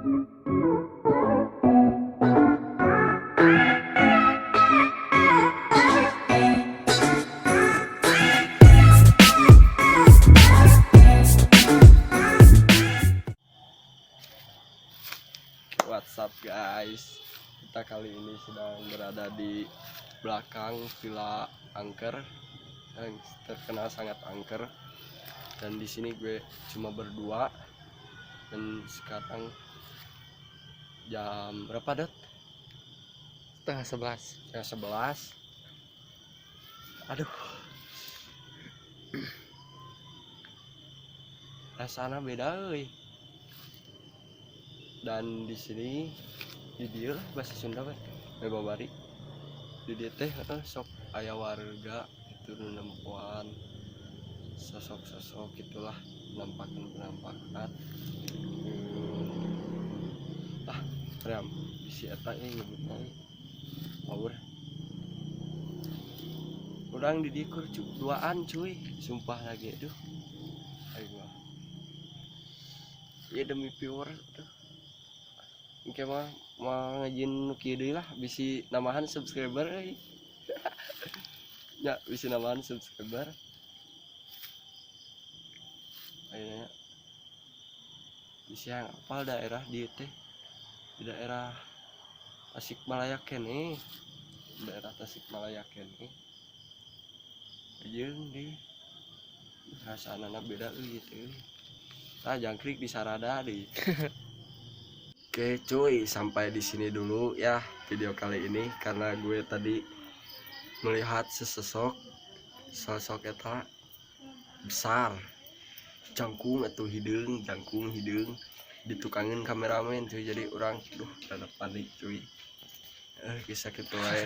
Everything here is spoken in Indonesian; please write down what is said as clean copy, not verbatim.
What's up guys, kita kali ini sedang berada di belakang Villa Angker yang terkenal sangat angker. Dan di sini gue cuma berdua. Dan sekarang jam berapa, Det? Setengah 11. Aduh, rasanya beda euy. Dan di sini di dia lah bahasa Sunda we babari di dia teh sok aya warga itu nempuan sosok-sosok gitulah, penampakan ream bisi eta nyebutna power urang di dikur duaan cuy, sumpah lagi aduh ayo ya demi viewer tuh. Oke mah mau ngajin nuki deui lah bisi namahan subscriber euy. Ya bisi namahan subscriber. Ayeuna bisi yang apal daerah di teh di daerah Tasikmalaya keneh. Daerah Tasikmalaya keneh. Jeung di rasana beda euy teh. Tah jangkrik di Sarada deui. Oke cuy, sampai di sini dulu ya video kali ini karena gue tadi melihat sosok eta besar, jangkung atau hidung ditukangin kameramen cuy, jadi orang rada panik cuy. Kisah gitu wae.